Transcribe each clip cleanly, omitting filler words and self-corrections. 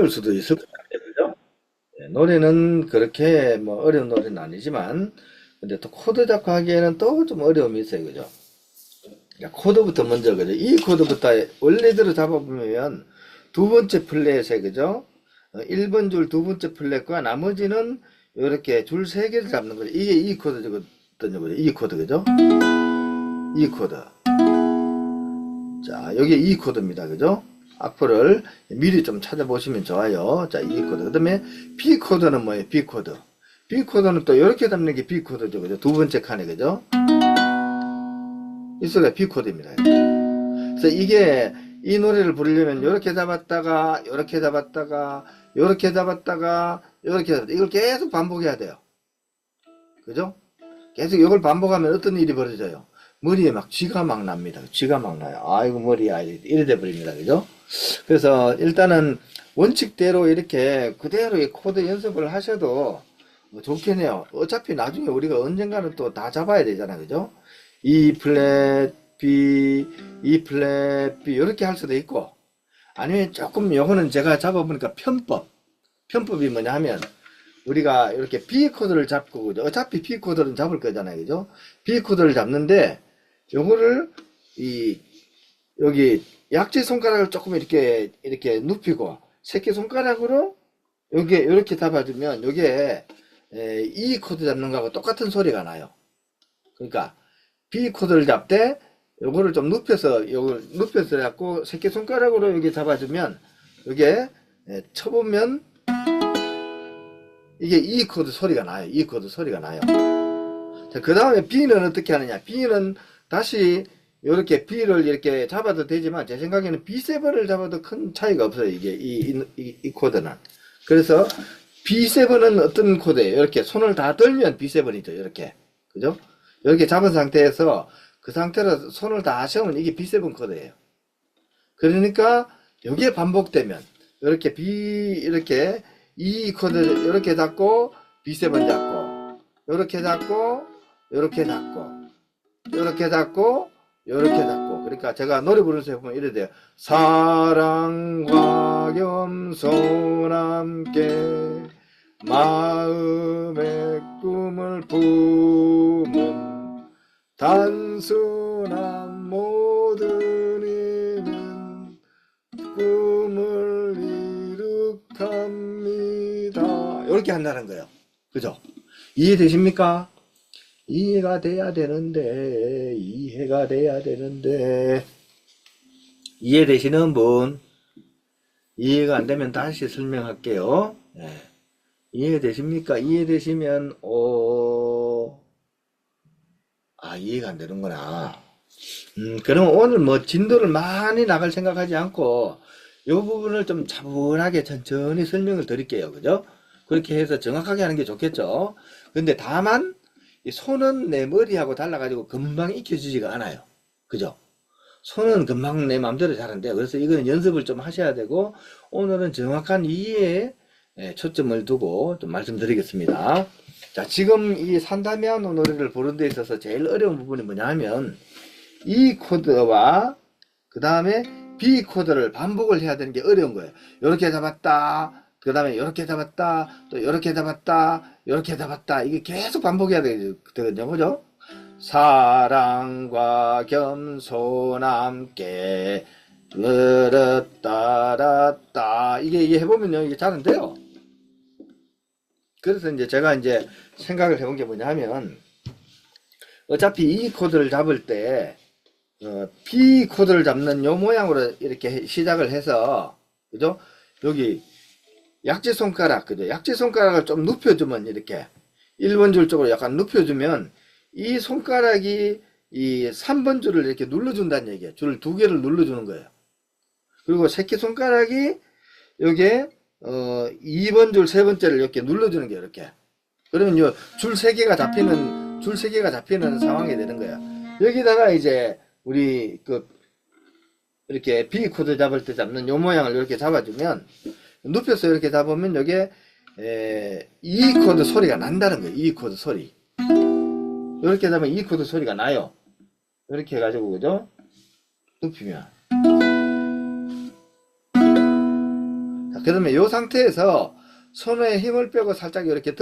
어려울 수도 있을 것 같아요. 그죠? 예, 노래는 그렇게 뭐 어려운 노래는 아니지만, 근데 또 코드 잡고 하기에는 또 좀 어려움이 있어요. 그죠? 자, 코드부터 먼저, 그죠? 이 코드부터 원래대로 잡아보면 두 번째 플랫에, 그죠? 1번 줄 두 번째 플랫과 나머지는 이렇게 줄 세 개를 잡는 거죠. 이게 이 코드거든요. 그죠? 이 코드, 그죠? 이 코드. 자, 여기 이 코드입니다. 그죠? 악보를 미리 좀 찾아보시면 좋아요. 자, 이 코드. 그 다음에 B 코드는 뭐예요? B 코드. B 코드는 또 이렇게 잡는 게 B 코드죠. 그죠? 두 번째 칸에, 그죠? 이 소리가 B 코드입니다. 그래서 이게 이 노래를 부르려면 이렇게 잡았다가, 이렇게 잡았다가, 이렇게 잡았다가, 이렇게 잡았다가, 이걸 계속 반복해야 돼요. 그죠? 계속 이걸 반복하면 어떤 일이 벌어져요? 머리에 막 쥐가 막 납니다. 쥐가 막 나요. 아이고, 머리야. 이래 돼 버립니다. 그죠? 그래서 일단은 원칙대로 이렇게 그대로 이 코드 연습을 하셔도 좋겠네요. 어차피 나중에 우리가 언젠가는 또 다 잡아야 되잖아요. 그죠? E 플랫 B, E 플랫 B 이렇게 할 수도 있고, 아니면 조금 요거는 제가 잡아보니까 편법이 뭐냐 하면 우리가 이렇게 B 코드를 잡고, 그죠? 어차피 B 코드는 잡을 거잖아요. 그죠? B 코드를 잡는데 요거를 여기 약지 손가락을 조금 이렇게 눕히고 새끼 손가락으로 여기에 이렇게 잡아주면 요게 E 코드 잡는 거하고 똑같은 소리가 나요. 그러니까 B 코드를 잡되 요거를 좀 눕혀서 갖고 새끼손가락으로 여기 잡아주면 요게 쳐보면 이게 E 코드 소리가 나요. E 코드 소리가 나요. 자, 그 다음에 B는 어떻게 하느냐? B는 다시 이렇게 B를 이렇게 잡아도 되지만 제 생각에는 B7을 잡아도 큰 차이가 없어요. 이게 이 코드는. 그래서 B7은 어떤 코드예요? 이렇게 손을 다 들면 B7이죠. 이렇게. 그죠? 이렇게 잡은 상태에서 그 상태로 손을 다 하시면 이게 B7 코드예요. 그러니까 여기에 반복되면 이렇게 이렇게 E 코드 이렇게 잡고 B7 잡고 이렇게 잡고 이렇게 잡고 이렇게 잡고 이렇게 잡고, 그러니까 제가 노래 부르면서 보면 이래 돼요. 사랑과 겸손 함께 마음의 꿈을 품은 단순한 모든 이는 꿈을 이룩합니다. 이렇게 한다는 거예요. 그죠? 이해되십니까? 이해가 돼야 되는데, 이해되시는 분? 이해가 안 되면 다시 설명할게요. 네. 이해되십니까? 이해되시면, 이해가 안 되는구나. 그러면 오늘 뭐 진도를 많이 나갈 생각하지 않고, 이 부분을 좀 차분하게 천천히 설명을 드릴게요. 그죠? 그렇게 해서 정확하게 하는 게 좋겠죠? 근데 다만, 이 손은 내 머리하고 달라가지고 금방 익혀지지가 않아요. 그죠? 손은 금방 내 마음대로 잘한대요. 그래서 이거는 연습을 좀 하셔야 되고, 오늘은 정확한 이해에 초점을 두고 좀 말씀드리겠습니다. 자, 지금 이 산다미아노 노래를 부르는 데 있어서 제일 어려운 부분이 뭐냐 하면, 이 코드와 그 다음에 B 코드를 반복을 해야 되는 게 어려운 거예요. 이렇게 잡았다. 그 다음에 이렇게 잡았다, 또 이렇게 잡았다, 이렇게 잡았다. 이게 계속 반복해야 되거든요. 그죠? 사랑과 겸손 함께 르르따라따 이게 해보면요, 이게 잘 안 돼요. 그래서 이제 제가 이제 생각을 해본 게 뭐냐 하면, 어차피 이 코드를 잡을 때 B 코드를 잡는 요 모양으로 이렇게 시작을 해서, 그죠? 여기 약지 손가락, 그죠? 약지 손가락을 좀 눕혀주면, 이렇게 1번 줄 쪽으로 약간 눕혀주면 이 손가락이 이 3번 줄을 이렇게 눌러준다는 얘기예요. 줄 두 개를 눌러주는 거예요. 그리고 새끼손가락이 여기에 2번 줄 세 번째를 이렇게 눌러주는 게 이렇게. 그러면 요 줄 세 개가 잡히는 상황이 되는 거예요. 여기다가 이제 우리 이렇게 B 코드 잡을 때 잡는 요 모양을 이렇게 잡아주면, 눕혀서 이렇게 잡으면 여기에 E 코드 소리가 난다는 거예요. E 코드 소리. 이렇게 잡으면 E 코드 소리가 나요. 이렇게 해가지고, 그죠? 눕히면. 자, 그러면 이 상태에서 손에 힘을 빼고 살짝 이렇게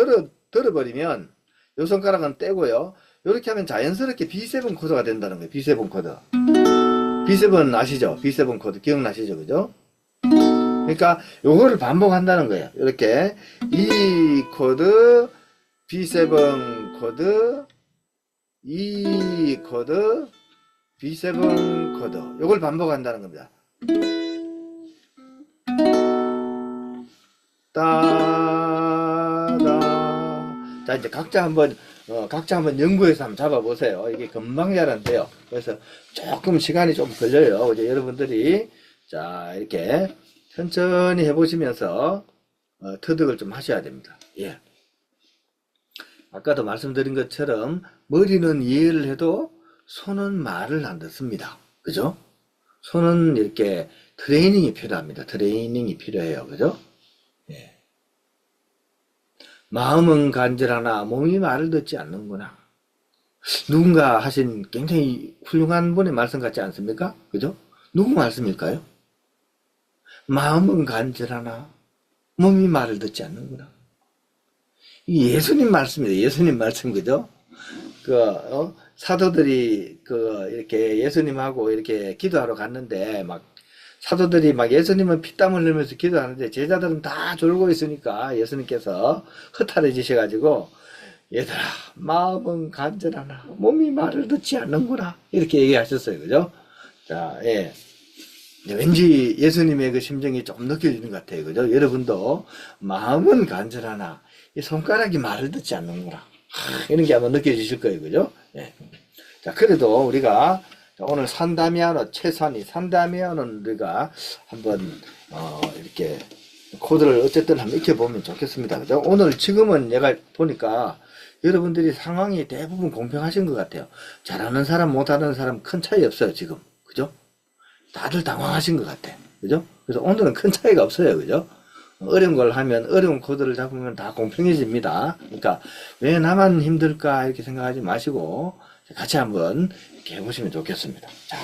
들어버리면 이 손가락은 떼고요. 이렇게 하면 자연스럽게 B7 코드가 된다는 거예요. B7 코드. B7 아시죠? B7 코드 기억나시죠? 그죠? 그러니까 요거를 반복한다는 거예요. 이렇게 E 코드, B7 코드, E 코드, B7 코드. 요걸 반복한다는 겁니다. 따다. 자, 이제 각자 한번 연구해서 한번 잡아보세요. 이게 금방 자란대요. 그래서 조금 시간이 좀 걸려요. 이제 여러분들이 자, 이렇게 천천히 해보시면서 터득을 좀 하셔야 됩니다. 예. 아까도 말씀드린 것처럼 머리는 이해를 해도 손은 말을 안 듣습니다. 그죠? 손은 이렇게 트레이닝이 필요합니다. 트레이닝이 필요해요. 그죠? 예. 마음은 간절하나 몸이 말을 듣지 않는구나. 누군가 하신 굉장히 훌륭한 분의 말씀 같지 않습니까? 그죠? 누구 말씀일까요? 마음은 간절하나 몸이 말을 듣지 않는구나. 이 예수님 말씀이에요. 예수님 말씀. 그죠? 사도들이 이렇게 예수님하고 이렇게 기도하러 갔는데 사도들이 예수님은 피땀을 흘리면서 기도하는데 제자들은 다 졸고 있으니까 예수님께서 허탈해지셔가지고 얘들아 마음은 간절하나 몸이 말을 듣지 않는구나 이렇게 얘기하셨어요. 그죠? 자, 예. 왠지 예수님의 그 심정이 좀 느껴지는 것 같아요. 그죠? 여러분도 마음은 간절하나 이 손가락이 말을 듣지 않는구나 이런 게 아마 느껴지실 거예요. 그죠? 예. 자, 그래도 우리가 오늘 산다미아노 최선희 산다미아노는 우리가 한번 이렇게 코드를 어쨌든 한번 익혀보면 좋겠습니다. 그죠? 오늘 지금은 내가 보니까 여러분들이 상황이 대부분 공평하신 것 같아요. 잘하는 사람 못하는 사람 큰 차이 없어요. 지금. 그죠? 다들 당황하신 것 같아. 그죠? 그래서 오늘은 큰 차이가 없어요. 그죠? 어려운 걸 하면 어려운 코드를 잡으면 다 공평해집니다. 그러니까 왜 나만 힘들까 이렇게 생각하지 마시고 같이 한번 이렇게 해보시면 좋겠습니다. 자,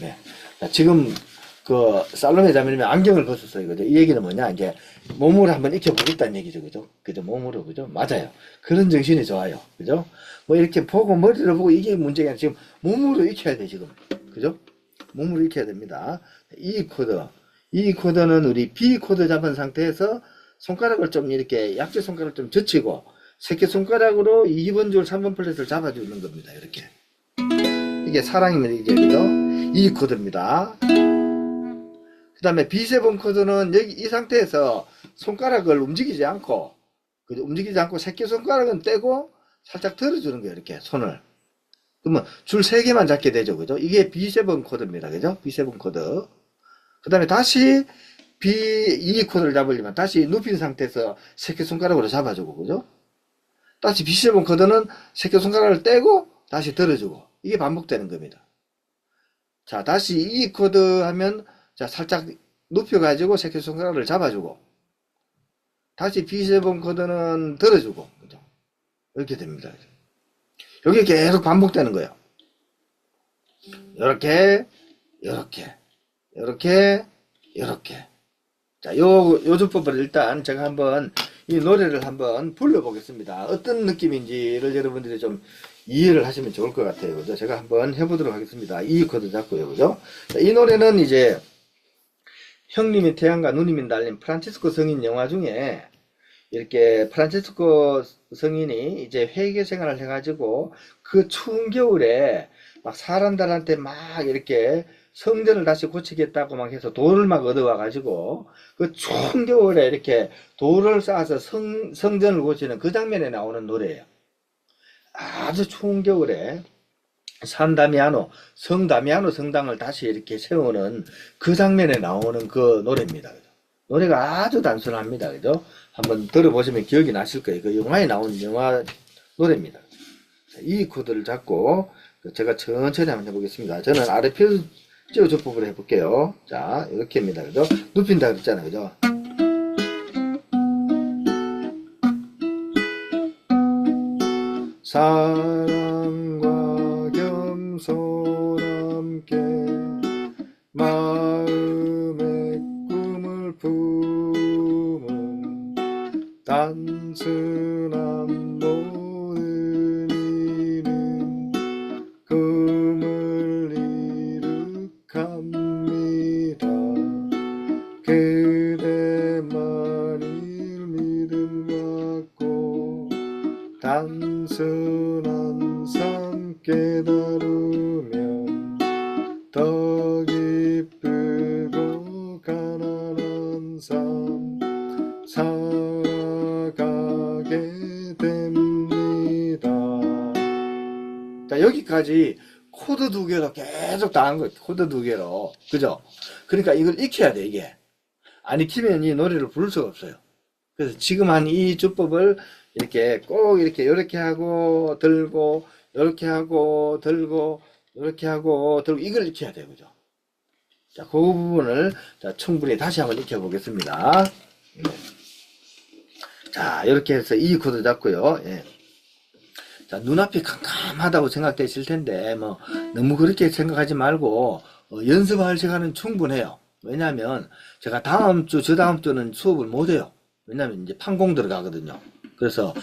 네. 자, 지금 살로메 자매님이 안경을 벗었어요. 그죠? 이 얘기는 뭐냐? 이제 몸으로 한번 익혀보겠다는 얘기죠. 그죠? 그죠? 몸으로. 그죠? 맞아요. 그런 정신이 좋아요. 그죠? 이렇게 보고 머리를 보고 이게 문제가 아니라 지금 몸으로 익혀야 돼, 지금. 그죠? 몸으로 익혀야 됩니다. 이 코드는 우리 B 코드 잡은 상태에서 손가락을 좀 이렇게 약지 손가락을 좀 젖히고 새끼손가락으로 2번 줄 3번 플랫을 잡아주는 겁니다. 이렇게. 이게 사랑입니다. 이게, 그죠? 이 코드입니다. 그 다음에 B7 코드는 여기 이 상태에서 손가락을 움직이지 않고, 그죠? 움직이지 않고 새끼손가락은 떼고 살짝 들어주는 거예요. 이렇게 손을. 그러면 줄 3개만 잡게 되죠. 그죠? 이게 B7 코드입니다. 그죠? B7 코드. 그 다음에 다시 B2 코드를 잡으려면 다시 눕힌 상태에서 새끼손가락으로 잡아주고, 그죠? 다시 B7 코드는 새끼손가락을 떼고 다시 들어주고 이게 반복되는 겁니다. 자, 다시 E 코드 하면 자 살짝 눕혀가지고 새끼손가락을 잡아주고 다시 B7 코드는 들어주고 그죠? 이렇게 됩니다. 여기 계속 반복되는 거예요. 이렇게 자, 요 주법을 일단 제가 한번 이 노래를 한번 불러보겠습니다. 어떤 느낌인지를 여러분들이 좀 이해를 하시면 좋을 것 같아요. 그죠? 제가 한번 해보도록 하겠습니다. 이 코드 잡고요. 그죠? 자, 이 노래는 이제 형님이 태양과 누님이 달린 프란치스코 성인 영화 중에 이렇게 프란치스코 성인이 이제 회계 생활을 해가지고 그 추운 겨울에 막 사람들한테 막 이렇게 성전을 다시 고치겠다고 막 해서 돌을 막 얻어와가지고 그 추운 겨울에 이렇게 돌을 쌓아서 성전을 고치는 그 장면에 나오는 노래예요. 아주 추운 겨울에 산다미아노, 성다미아노 성당을 다시 이렇게 세우는 그 장면에 나오는 그 노래입니다. 노래가 아주 단순합니다. 그죠? 한번 들어보시면 기억이 나실 거예요. 그 영화에 나온 영화 노래입니다. 이 코드를 잡고 제가 천천히 한번 해보겠습니다. 저는 아르페지오 주법으로 해볼게요. 자, 이렇게입니다. 그죠? 눕힌다 그랬잖아요. 그죠? 사랑과 겸손 함께 마음의 꿈을 단순한 모든 이는 금을 이룩합니다. 그대만일 믿음 갖고 단순한 삶 깨달으면 더 기쁘고 가난한 삶 살아가게 됩니다. 자, 여기까지 코드 두 개로 계속 다 한 거예요. 코드 두 개로. 그죠? 그러니까 이걸 익혀야 돼, 이게. 안 익히면 이 노래를 부를 수가 없어요. 그래서 지금 한 이 주법을 이렇게 꼭 이렇게 하고 들고, 이렇게 하고 들고, 이렇게 하고 들고, 이걸 익혀야 돼요. 그죠? 자, 그 부분을 자, 충분히 다시 한번 익혀보겠습니다. 자, 이렇게 해서 이 코드 잡고요. 예. 자, 눈앞이 캄캄하다고 생각되실 텐데, 뭐, 너무 그렇게 생각하지 말고, 연습할 시간은 충분해요. 왜냐면, 제가 다음 주, 저 다음 주는 수업을 못해요. 왜냐면, 이제 판공 들어가거든요. 그래서,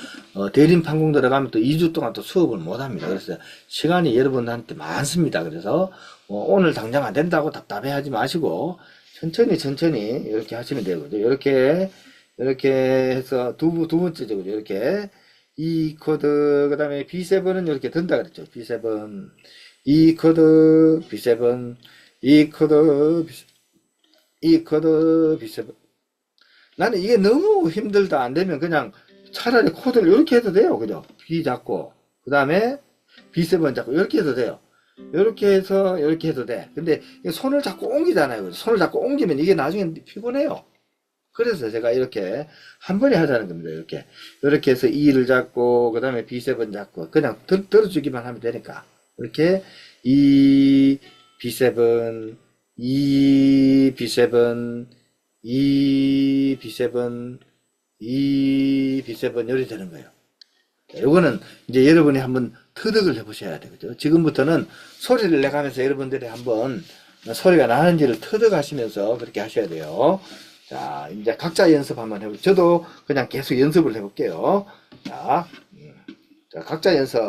대림 판공 들어가면 또 2주 동안 또 수업을 못합니다. 그래서, 시간이 여러분한테 많습니다. 그래서, 오늘 당장 안 된다고 답답해 하지 마시고, 천천히, 이렇게 하시면 되거든요. 이렇게 해서, 두 번째죠. 이렇게. 이 코드, 그 다음에 B7은 이렇게 든다 그랬죠. B7, 이 코드, B7, 이 코드, B7. 나는 이게 너무 힘들다 안 되면 그냥 차라리 코드를 이렇게 해도 돼요. 그죠? B 잡고, 그 다음에 B7 잡고, 이렇게 해도 돼요. 이렇게 해서, 이렇게 해도 돼. 근데 손을 자꾸 옮기잖아요. 그죠? 손을 자꾸 옮기면 이게 나중에 피곤해요. 그래서 제가 이렇게 한 번에 하자는 겁니다. 이렇게 해서 E를 잡고 그 다음에 B7 잡고 그냥 들어주기만 하면 되니까 이렇게 E B7 E B7 E B7 E B7 이렇게 되는 거예요. 이거는 이제 여러분이 한번 터득을 해보셔야 되겠죠. 지금부터는 소리를 내가면서 여러분들이 한번 소리가 나는지를 터득하시면서 그렇게 하셔야 돼요. 자, 이제 각자 연습 한번 해볼게요. 저도 그냥 계속 연습을 해볼게요. 자, 각자 연습.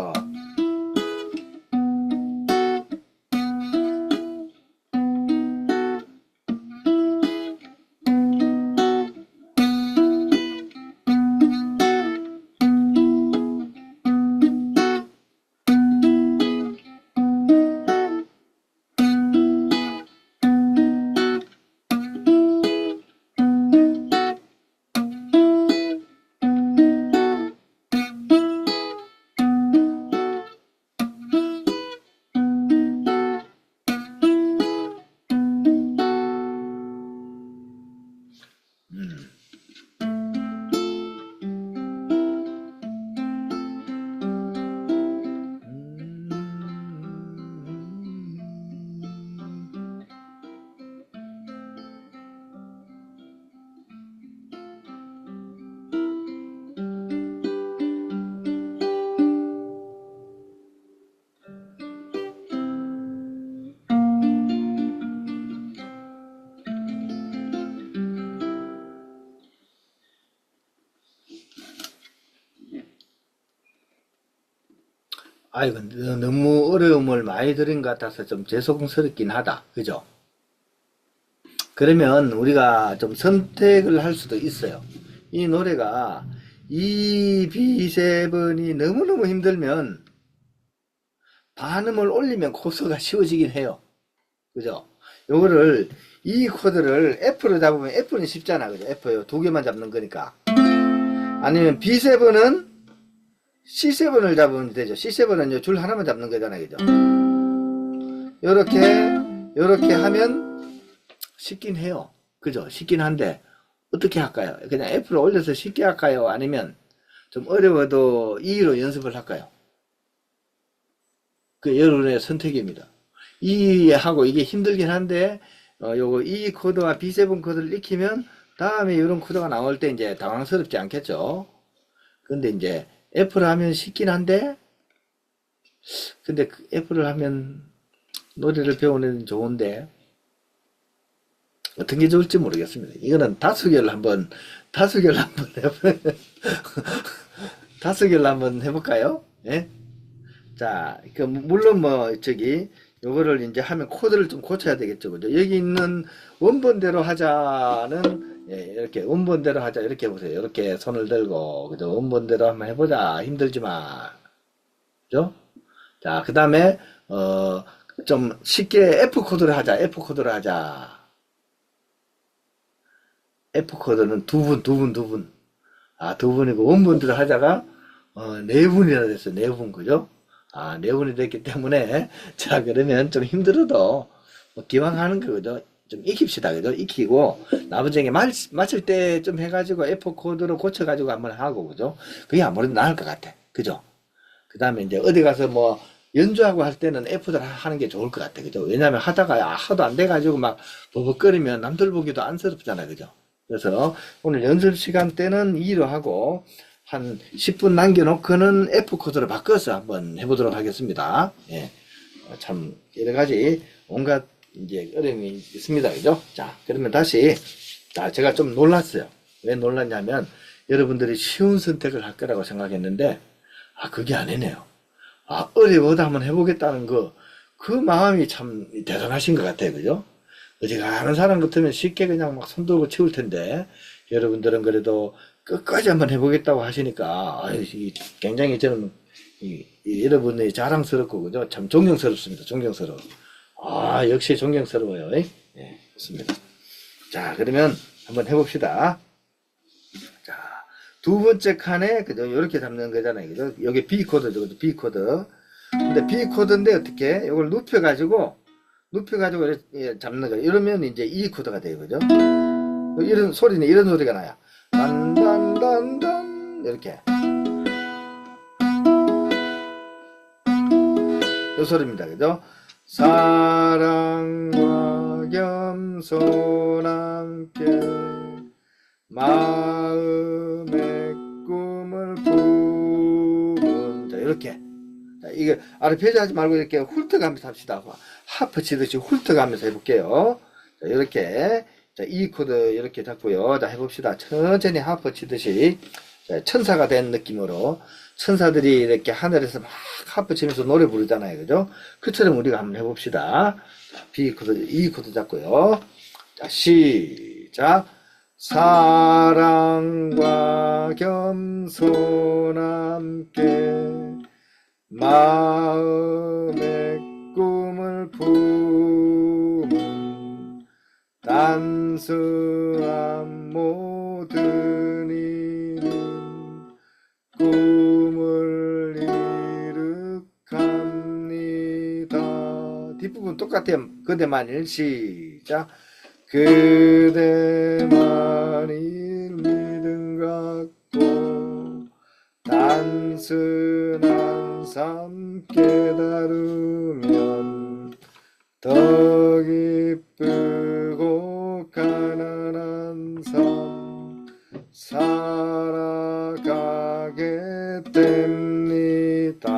아이고, 너무 어려움을 많이 들은 것 같아서 좀 죄송스럽긴 하다. 그죠? 그러면 우리가 좀 선택을 할 수도 있어요. 이 노래가 이 B7이 너무너무 힘들면 반음을 올리면 코드가 쉬워지긴 해요. 그죠? 요거를 이 코드를 F로 잡으면 F는 쉽잖아. 그죠? F 두 개만 잡는 거니까. 아니면 B7은 C7을 잡으면 되죠. C7은 줄 하나만 잡는 거잖아요. 그죠? 요렇게 하면 쉽긴 해요. 그죠? 쉽긴 한데, 어떻게 할까요? 그냥 F를 올려서 쉽게 할까요? 아니면 좀 어려워도 E로 연습을 할까요? 그 여러분의 선택입니다. E하고 이게 힘들긴 한데, 요거 E 코드와 B7 코드를 익히면, 다음에 이런 코드가 나올 때 이제 당황스럽지 않겠죠? 근데 이제, F를 하면 쉽긴 한데, 근데 F를 하면 노래를 배우는 좋은데, 어떤 게 좋을지 모르겠습니다. 이거는 다수결을 한번 다수결로 한번 해볼까요? 다수결로 한번 해볼까요? 예? 자, 그, 물론 뭐, 요거를 이제 하면 코드를 좀 고쳐야 되겠죠. 그죠? 여기 있는 원본대로 하자는, 예, 이렇게, 원본대로 하자. 이렇게 해보세요. 이렇게 손을 들고, 그죠? 원본대로 한번 해보자. 힘들지만. 그죠? 자, 그 다음에, 좀 쉽게 F코드를 하자. F코드를 하자. F코드는 두 분. 아, 두 분이고, 원본대로 하자가, 네 분이나 됐어요. 네 분, 그죠? 아, 네 분이 됐기 때문에, 자, 그러면 좀 힘들어도, 뭐 기왕 하는 거죠. 좀 익힙시다, 그죠? 익히고, 나머지 맞출 때 좀 해가지고, F코드로 고쳐가지고 한번 하고, 그죠? 그게 아무래도 나을 것 같아. 그죠? 그 다음에 이제 어디 가서 뭐, 연주하고 할 때는 F들 하는 게 좋을 것 같아. 그죠? 왜냐면 하다가 하도 안 돼가지고 막 버벅거리면 남들 보기도 안쓰럽잖아요. 그죠? 그래서 오늘 연습 시간 때는 2로 하고, 한 10분 남겨놓고는 F코드로 바꿔서 한번 해보도록 하겠습니다. 예. 참, 여러 가지 온갖 이제 어려움이 있습니다. 그죠? 자, 그러면 다시, 자, 제가 좀 놀랐어요. 왜 놀랐냐면, 여러분들이 쉬운 선택을 할 거라고 생각했는데, 아, 그게 아니네요. 아, 어려워도 한번 해보겠다는 그 마음이 참 대단하신 것 같아요. 그죠? 어지간한 사람 같으면 쉽게 그냥 막 손들고 치울 텐데, 여러분들은 그래도 끝까지 한번 해보겠다고 하시니까, 굉장히 저는, 여러분이 자랑스럽고, 그죠? 참 존경스럽습니다. 존경스러워. 아, 역시 존경스러워요. 예, 좋습니다. 자, 그러면 한번 해봅시다. 자, 두 번째 칸에, 그죠? 이렇게 잡는 거잖아요. 그죠? 여기 B코드죠. 그죠? B코드. 근데 B코드인데 어떻게? 이걸 눕혀가지고 이렇게 잡는 거예요. 이러면 이제 E코드가 돼요. 그죠? 이런 소리는 이런 소리가 나요. 단단단단 이렇게 이 소리입니다. 그죠? 사랑과 겸손 함께 마음의 꿈을 품은 자 이렇게 자, 이게 아르페지오 하지 말고 이렇게 훑어가면서 합시다. 하프 치듯이 훑어가면서 해볼게요. 자, 이렇게 자, E 코드 이렇게 잡고요. 자, 해봅시다. 천천히 하프 치듯이 자, 천사가 된 느낌으로 천사들이 이렇게 하늘에서 막 하프 치면서 노래 부르잖아요. 그죠? 그처럼 우리가 한번 해봅시다. 자, B 코드, E 코드 잡고요. 자, 시작. 사랑과 겸손 함께 마음의 꿈을 품은 단순한 모든 이는 꿈을 이룩합니다. 뒷부분 똑같아요. 그대만일 시작. 그대만일 믿음 갖고 단순한 삶 깨달으면 더 기쁘고 가난한 삶 살아가게 됩니다.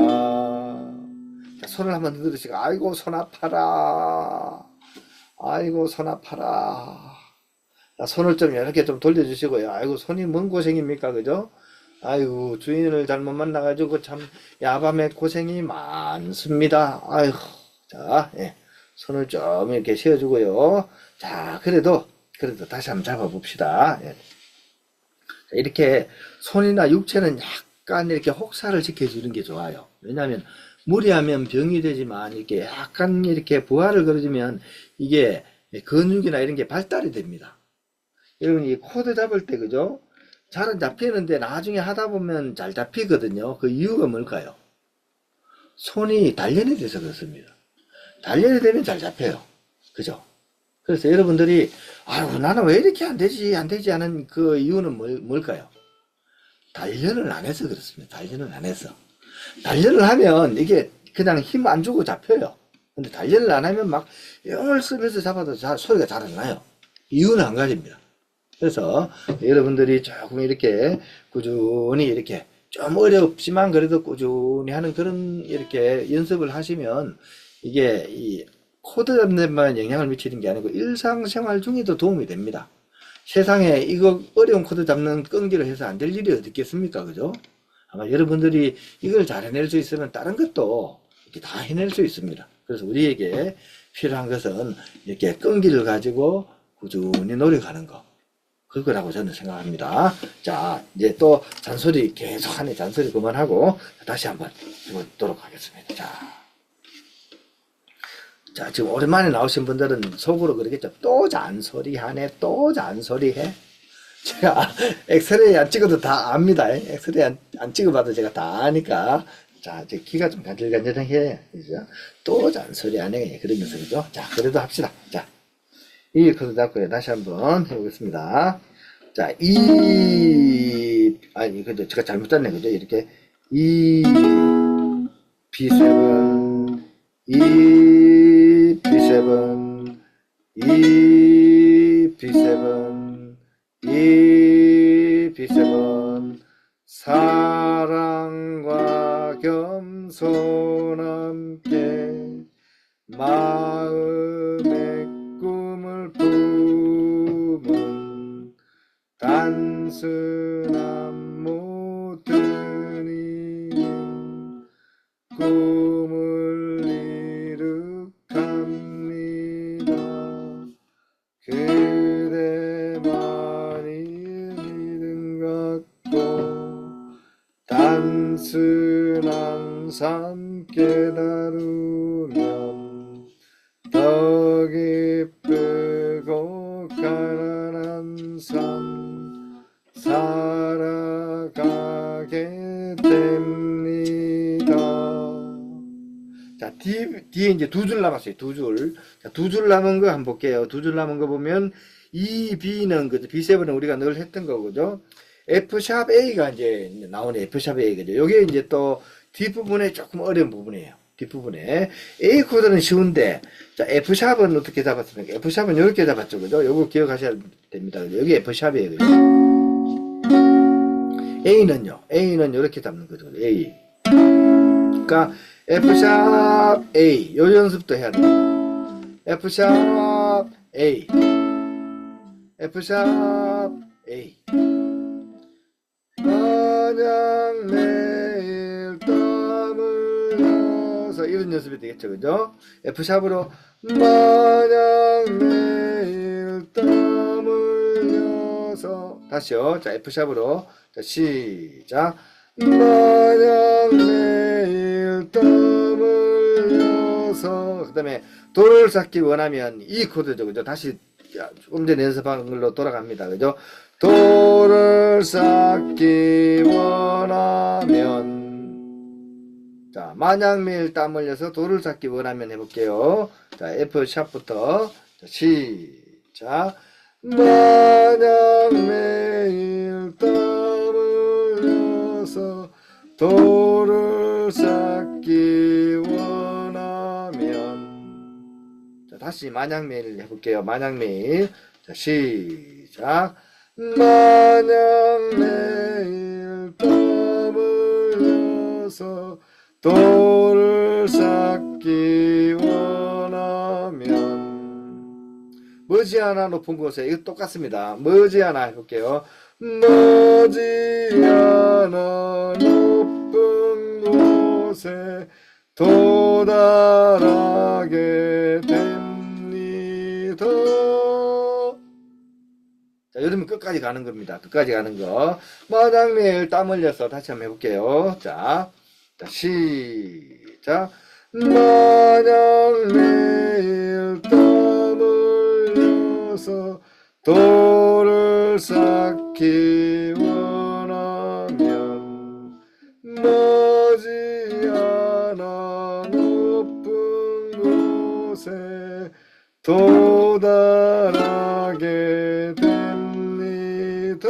자, 손을 한번 흔들으시고 아이고 손 아파라. 아이고 손 아파라. 자, 손을 좀 이렇게 좀 돌려주시고요. 아이고 손이 뭔 고생입니까, 그죠? 아이고 주인을 잘못 만나가지고 참 야밤에 고생이 많습니다. 아이고 자, 예. 손을 좀 이렇게 쉬어주고요. 자, 그래도 다시 한번 잡아봅시다. 예. 자, 이렇게 손이나 육체는 약간 이렇게 혹사를 지켜주는 게 좋아요. 왜냐하면 무리하면 병이 되지만 이렇게 약간 이렇게 부하를 걸어주면 이게 근육이나 이런 게 발달이 됩니다. 여러분 이 코드 잡을 때 그죠? 잘은 잡히는데 나중에 하다 보면 잘 잡히거든요. 그 이유가 뭘까요? 손이 단련이 돼서 그렇습니다. 단련이 되면 잘 잡혀요. 그죠? 그래서 여러분들이 아이고 나는 왜 이렇게 안 되지 하는 그 이유는 뭘까요? 단련을 안 해서 그렇습니다. 단련을 안 해서. 단련을 하면 이게 그냥 힘 안 주고 잡혀요. 근데 단련을 안 하면 막 영을 쓰면서 잡아도 소리가 잘 안 나요. 이유는 한 가지입니다. 그래서 여러분들이 조금 이렇게 꾸준히 이렇게 좀 어렵지만 그래도 꾸준히 하는 그런 이렇게 연습을 하시면 이게 이 코드 잡는 데만 영향을 미치는 게 아니고 일상생활 중에도 도움이 됩니다. 세상에 이거 어려운 코드 잡는 끈기를 해서 안 될 일이 어디 있겠습니까? 그죠? 아마 여러분들이 이걸 잘 해낼 수 있으면 다른 것도 이렇게 다 해낼 수 있습니다. 그래서 우리에게 필요한 것은 이렇게 끈기를 가지고 꾸준히 노력하는 거. 그거라고 저는 생각합니다. 자, 이제 또 잔소리 계속 하네. 잔소리 그만하고 다시 한번 해보도록 하겠습니다. 자, 지금 오랜만에 나오신 분들은 속으로 그러겠죠. 또 잔소리 하네. 또 잔소리 해. 제가 엑스레이 안 찍어도 다 압니다. 엑스레이 안 찍어봐도 제가 다 아니까. 자, 이제 귀가 좀 간질간질해. 그죠? 또 잔소리 안 해. 그러면서, 그죠? 자, 그래도 합시다. 자, 이 코드 잡고 다시 한번 해보겠습니다. 자, 아니, 그죠? 제가 잘못 짰네. 그죠? 이렇게, B7, B7, B7, B7, 사랑과 겸손 함께 마음의 꿈을 품은 단순한 모든 이는 꿈을 이룩합니다. 그대만이 믿음 갖고 단순한 삶 깨달으면 더 기쁘고 가난한 삶 살아가게 됩니다. 자, 뒤에 이제 두 줄 남았어요. 두 줄. 자, 두 줄 남은 거 한번 볼게요. 두 줄 남은 거 보면 이 B는 그죠? B7은 우리가 늘 했던 거죠. F샵 A가 이제 나오네. F샵 A 그죠? 요게 이제 또 뒷부분에 조금 어려운 부분이에요. 뒷부분에 A 코드는 쉬운데, 자, F샵은 어떻게 잡았습니까? F샵은 이렇게 잡았죠, 그죠? 요거 기억하셔야 됩니다. 그죠? 여기 F샵이에요, 그죠? A는요, A는 이렇게 잡는 거죠, A. 그러니까 F샵 A, 요 연습도 해야 돼요. F샵 A, F샵 A. 만약 매일 땀을 흘려서 이런 연습이 되겠죠, 그죠? F샵으로 만약 매일 땀을 흘려서 다시요. 자, F샵으로 자, 시작. 만약 매일 땀을 흘려서 그 다음에 도를 쌓기 원하면 이 코드죠, 그죠? 다시 조금 전에 연습한 걸로 돌아갑니다, 그죠? 도를 쌓기 원하면, 자, 만약 매일 땀 흘려서 도를 쌓기 원하면 해볼게요. 자, F샵부터 자, 시작. 만약 매일 땀을 흘려서 도를 쌓기 원하면, 자, 다시 만약 매일 해볼게요. 만약 매일. 자, 시작. 만약 매일 땀을 흘려서 도를 쌓기 원하면, 머지않아 높은 곳에, 이거 똑같습니다. 머지않아 해볼게요. 머지않아 높은 곳에 도달하게 됩니다. 자, 여러분 끝까지 가는 겁니다. 끝까지 가는 거. 만약 매일 땀 흘려서 다시 한번 해볼게요. 자, 시작. 만약 매일 땀 흘려서 도를 쌓기 원하면 머지않아 높은 곳에 도달하게 됩니다.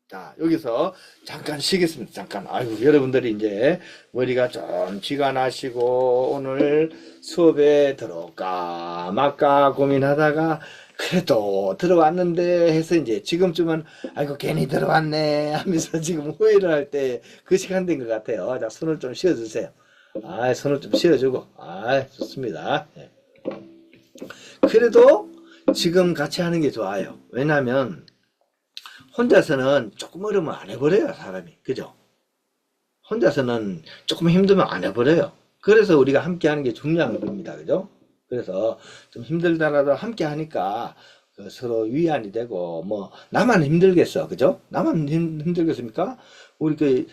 자, 여기서 잠깐 쉬겠습니다. 잠깐. 아이고, 여러분들이 이제 머리가 좀 쥐가 나시고 오늘 수업에 들어올까 말까 고민하다가 그래도 들어왔는데 해서 이제 지금쯤은 아이고 괜히 들어왔네 하면서 지금 후회를 할 때 그 시간 된 것 같아요. 자, 손을 좀 쉬어주세요. 손을 좀 쉬어주고. 좋습니다. 그래도 지금 같이 하는 게 좋아요. 왜냐하면 혼자서는 조금 어려우면 안 해버려요, 사람이. 그죠? 혼자서는 조금 힘들면 안 해버려요. 그래서 우리가 함께 하는 게 중요한 겁니다. 그죠? 그래서 좀 힘들더라도 함께 하니까 그 서로 위안이 되고, 뭐, 나만 힘들겠어. 그죠? 나만 힘들겠습니까? 우리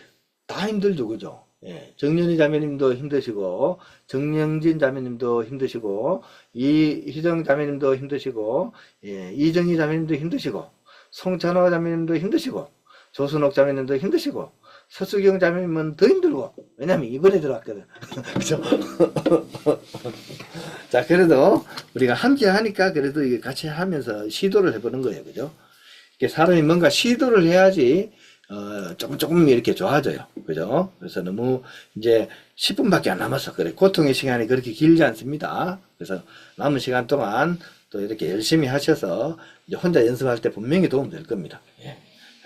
다 힘들죠. 그죠? 예. 정연희 자매님도 힘드시고, 정영진 자매님도 힘드시고, 이희정 자매님도 힘드시고, 예. 이정희 자매님도 힘드시고, 송찬호 자매님도 힘드시고, 조순옥 자매님도 힘드시고, 서수경 자매님은 더 힘들고, 왜냐면 이번에 들어왔거든. 그죠? 자, 그래도 우리가 함께 하니까 그래도 이게 같이 하면서 시도를 해보는 거예요. 그죠? 이렇게 사람이 뭔가 시도를 해야지, 조금 이렇게 좋아져요. 그죠? 그래서 너무 이제 10분밖에 안 남았어. 그래. 고통의 시간이 그렇게 길지 않습니다. 그래서 남은 시간 동안 또 이렇게 열심히 하셔서 이제 혼자 연습할 때 분명히 도움 될 겁니다. 예.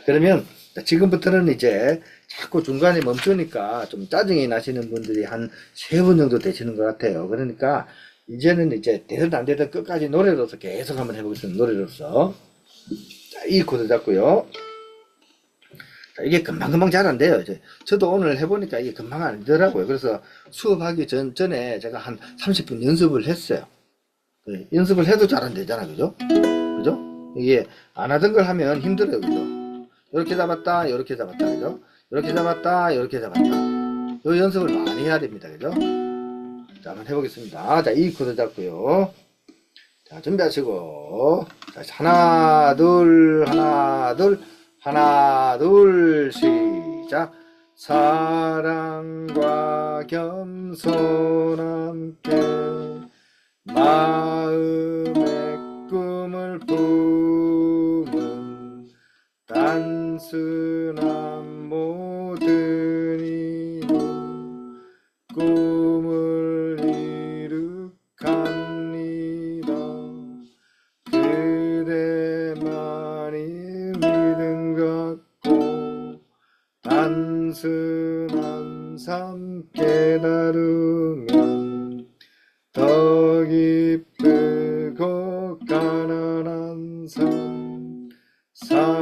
그러면 지금부터는 이제 자꾸 중간에 멈추니까 좀 짜증이 나시는 분들이 한 3분 정도 되시는 것 같아요. 그러니까 이제는 이제 되든 안 되든 끝까지 노래로서 계속 한번 해보겠습니다. 노래로서. 자, 이 코드 잡고요. 자, 이게 금방금방 잘 안 돼요. 이제 저도 오늘 해보니까 이게 금방 안 되더라고요. 그래서 수업하기 전에 제가 한 30분 연습을 했어요. 연습을 해도 잘 안 되잖아. 그죠? 그죠? 이게 안 하던 걸 하면 힘들어요. 그죠? 이렇게 잡았다, 이렇게 잡았다. 그죠? 이렇게 잡았다, 이렇게 잡았다. 이 연습을 많이 해야 됩니다. 그죠? 자, 한번 해보겠습니다. 자, 이 코드 잡고요. 자, 준비하시고. 자, 하나, 둘, 하나, 둘, 하나, 둘, 시작. 사랑과 겸손 함께 마음의 꿈을 품은 단순한 모든 이름 꿈을 이룩합니다. 그대만이 믿음 갖고 단순한 삶 깨달으면 더 기쁘고 가난한 삶 살아가게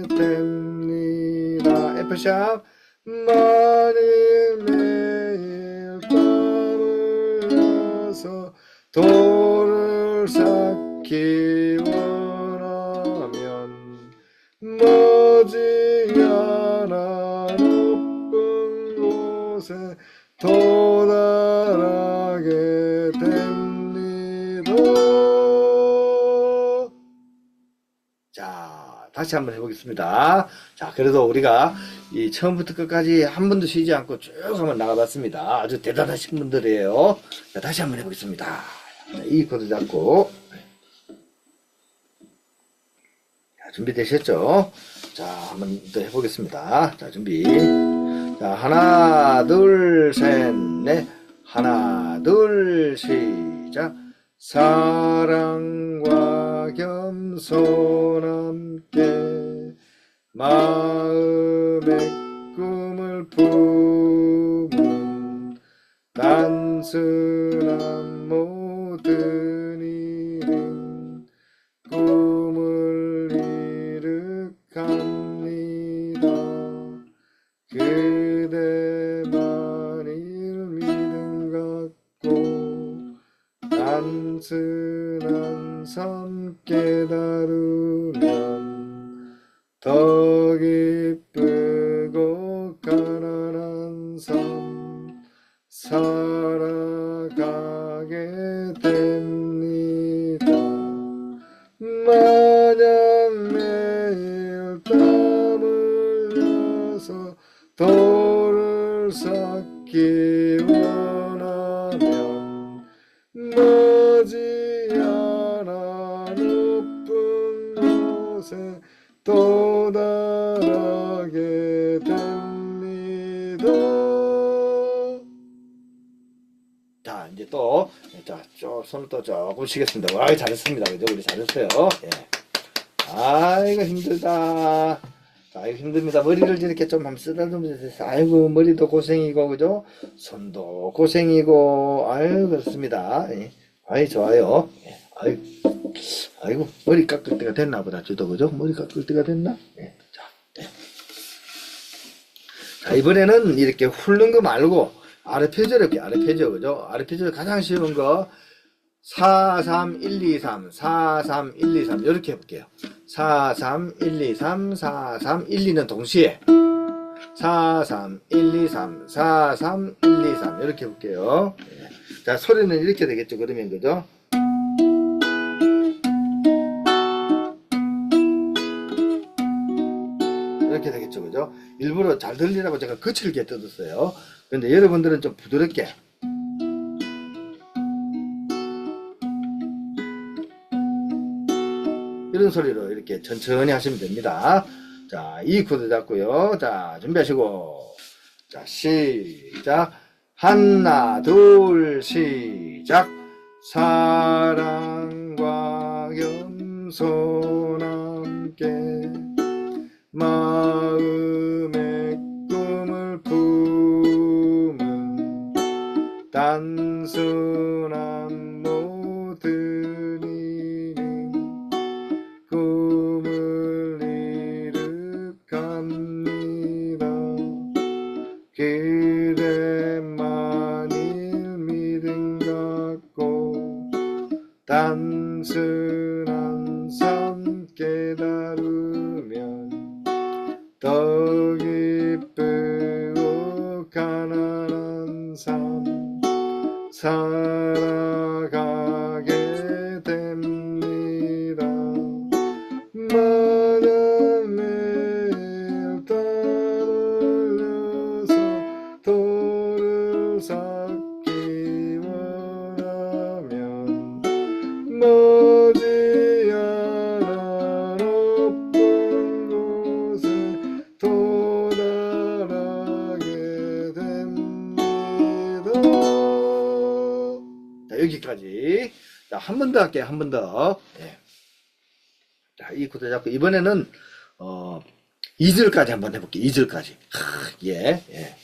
됩니다. F샵 만일 매일 땀을 흘려서 돌을 쌓기 원하면 머지않아 높은 곳에 도달하게 됩니다. 자, 다시 한번 해보겠습니다. 자, 그래도 우리가 이 처음부터 끝까지 한 번도 쉬지 않고 쭉 한번 나가봤습니다. 아주 대단하신 분들이에요. 자, 다시 한번 해보겠습니다. 자, 이 코드 잡고. 자, 준비되셨죠? 자, 한번 더 해보겠습니다. 자, 준비. 자, 하나, 둘, 셋, 넷. 하나, 둘, 시작. 사랑과 겸손 함께 마음의 꿈을 품은 단순한 모든 이름 꿈을 이룩합니다. 그대만을 믿음 갖고 단순한 삶 깨달으면 더 기쁘고 가난한 삶 살아가게 됩니다. 만약 매일 땀 흘려서 돌을 쌓기 원하면 머지않아 높은 곳에 도달하게 됩니다. 자, 이제 또, 자, 손을 또 조금 쉬겠습니다. 와, 잘했습니다. 그죠? 우리 잘했어요. 예. 아이고, 힘들다. 아이고, 힘듭니다. 머리를 이렇게 좀 한번 쓰다듬으면서, 아이고, 머리도 고생이고, 그죠? 손도 고생이고, 아유, 그렇습니다. 예. 아이, 좋아요. 예. 아이고, 머리 깎을 때가 됐나 보다, 저도, 그죠? 머리 깎을 때가 됐나? 예. 자, 예. 자, 이번에는 이렇게 훑는 거 말고, 아르페지오 이렇게, 아르페지오, 그죠? 아르페지오 가장 쉬운 거, 4, 3, 1, 2, 3, 4, 3, 1, 2, 3, 이렇게 해볼게요. 4, 3, 1, 2, 3, 4, 3, 1, 2는 동시에, 4, 3, 1, 2, 3, 4, 3, 1, 2, 3, 이렇게 해볼게요. 예. 자, 소리는 이렇게 되겠죠, 그러면, 그죠? 이렇게 되겠죠, 그죠? 일부러 잘 들리라고 제가 거칠게 뜯었어요. 근데 여러분들은 좀 부드럽게, 이런 소리로 이렇게 천천히 하시면 됩니다. 자, E 코드 잡고요. 자, 준비하시고, 자, 시작. 하나, 둘, 시작. 사랑과 겸손 함께 마음의 꿈을 품은 단순한 모든 이는 꿈을 이룩합니다. 그대만일 믿음 갖고 단순한 삶 깨달으면 더 기쁘고 가난한 삶 살아가게 됩니다. 만약 매일 땀 흘려서 돌을 쌓기 원하면 머지않아 높은 곳에 도달하게 됩니다. 자, 여기까지. 자, 한 번 더 할게요. 한 번 더. 예. 자, 이 코드 잡고 이번에는 2절까지 한번 해볼게요. 2절까지. 예, 예.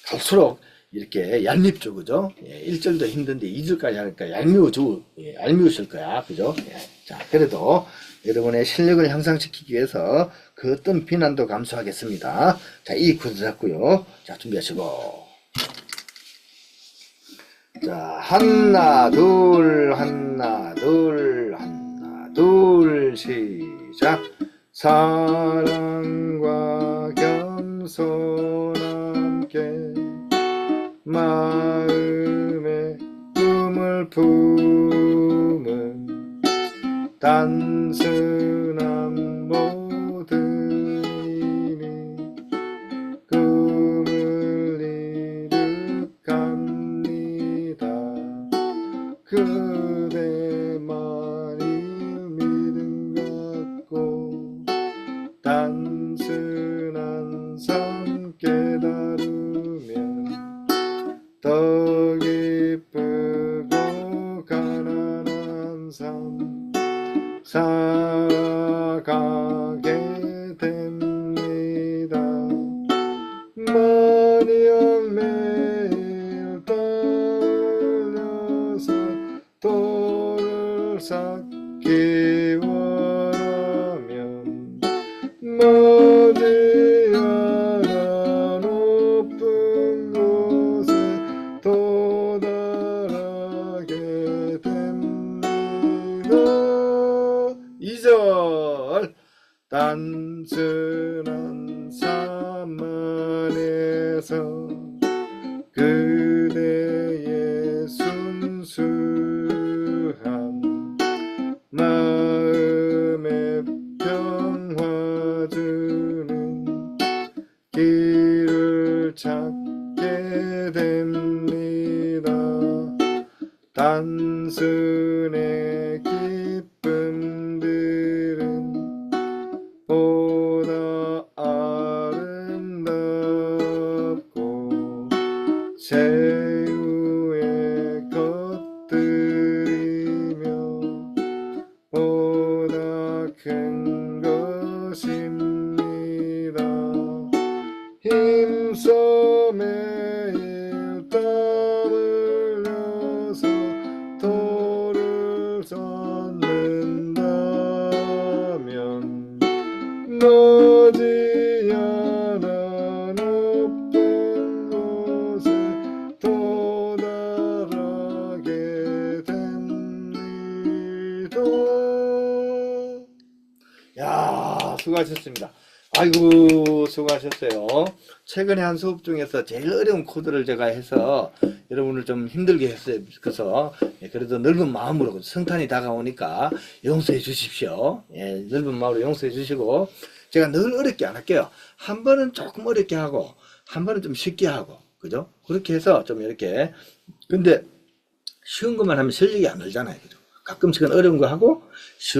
갈수록 이렇게 얄밉죠, 그죠? 예, 1절도 힘든데 2절까지 하니까 얄미우실 거야, 그죠? 예. 자, 그래도 여러분의 실력을 향상시키기 위해서 그 어떤 비난도 감수하겠습니다. 자, 이 코드 잡고요. 자, 준비하시고. 자, 하나, 둘, 하나, 둘, 하나, 둘, 시작. 사랑과 겸손 함께 마음의 꿈을 품은 단순한 모든 이는 꿈을 이룩합니다. 그대만이 믿음 갖고 단순한 삶 깨달으면 더 기쁘고 가난한 삶 살아가게 됩니다. 만약 매일 땀 흘려서 돌을 쌓기 원하면 머지않아 높은 곳에 도달하게 됩니다. 2절. 단순한 삶 안에서 그대의 순수한 마음의 평화 주는 길을 찾게 됩니다. 단순의 기쁨들은 보다 아름답고 최후의 것들이며 보다 큰 것입니다. 힘써 매일 땀 흘려서 돌을 높지 않아 높은 곳에 도달하게 됩니다. 야, 수고하셨습니다. 아이고, 수고하셨어요. 최근에 한 수업 중에서 제일 어려운 코드를 제가 해서 여러분을 좀 힘들게 했어요. 그래서 그래도 넓은 마음으로 성탄이 다가오니까 용서해 주십시오. 예, 넓은 마음으로 용서해 주시고, 제가 늘 어렵게 안 할게요. 한 번은 조금 어렵게 하고 한 번은 좀 쉽게 하고, 그죠? 그렇게 해서 좀 이렇게. 근데 쉬운 것만 하면 실력이 안 늘잖아요. 그죠? 가끔씩은 어려운 거 하고 쉬운